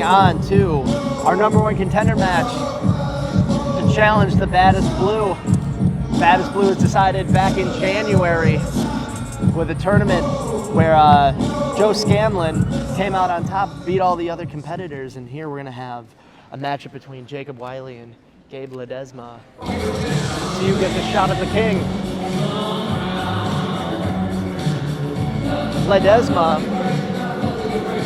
moving on to our #1 contender match to challenge the Baddest Blue. Baddest Blue was decided back in January with a tournament where Joe Scanlon came out on top, beat all the other competitors, and here we're gonna have a matchup between Jacob Wiley and Gabe Ledesma. See who gets a shot at the king. Ledesma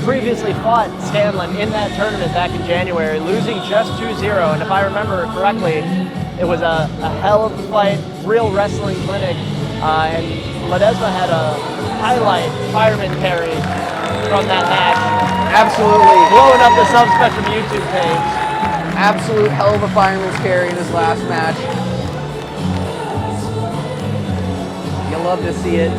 previously fought Scanlon in that tournament back in January, losing just 2-0, and if I remember correctly, it was a hell of a fight, real wrestling clinic, and Ledesma had a highlight fireman carry from that match. Absolutely. Blowing up the Subspectrum YouTube page. Absolute hell of a fireman's carry in his last match. You'll love to see it.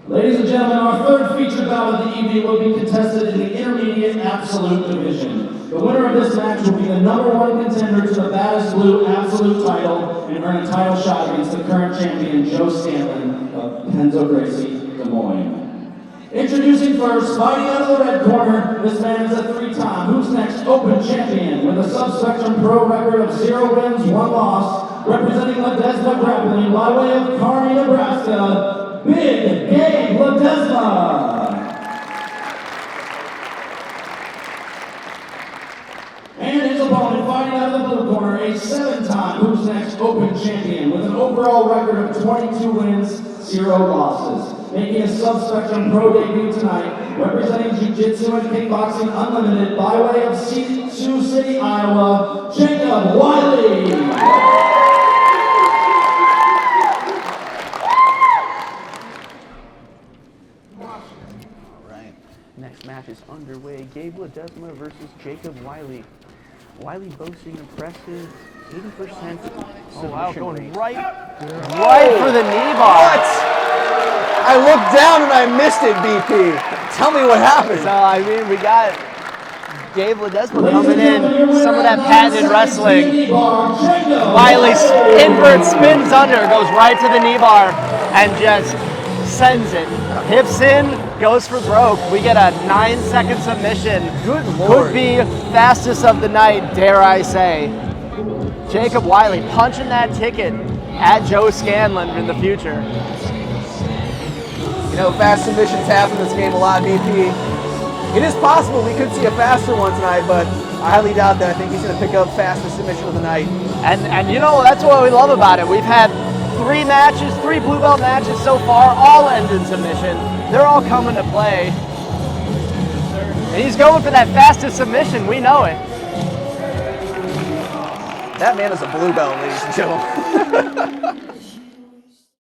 Ladies and gentlemen, our third featured bout of the evening will be contested in the intermediate absolute division. The winner of this match will be the #1 contender to the Baddest Blue absolute title and earn a title shot against the current champion, Joe Scanlon of Penzo Gracie, Des Moines. Introducing first, fighting out of the red corner, this man is a 3-time Who's Next Open champion with a Subspectrum Pro record of 0 wins, 1 loss, representing Ledesma Grappling by way of Kearney, Nebraska, Big Gabe Ledesma. And his opponent, fighting out of the blue corner, a 7-time Who's Next Open champion with an overall record of 22 wins, 0 losses. Making a Subspectrum Pro debut tonight, representing Jiu-Jitsu and Kickboxing Unlimited by way of Sioux City, Iowa, Jacob Wiley. Alright, next match is underway. Gabe Ledesma versus Jacob Wiley. Wiley boasting impressive 80% Oh wow, submission going rate. right for the knee bar. What? I looked down and I missed it, BP. Tell me what happened. So, I mean, we got Gabe Ledesma coming in, some of that patented wrestling. Wiley invert spins under, goes right to the knee bar, and just sends it. Hips in, goes for broke. We get a 9-second submission. Good Lord. Could be fastest of the night, dare I say. Jacob Wiley punching that ticket at Joe Scanlon in the future. You know, fast submissions happen in this game a lot, BP. It is possible we could see a faster one tonight, but I highly doubt that. I think he's going to pick up fastest submission of the night. And you know, that's what we love about it. We've had 3 matches, 3 blue belt matches so far, all end in submission. They're all coming to play. And he's going for that fastest submission, we know it. That man is a blue belt, ladies and gentlemen.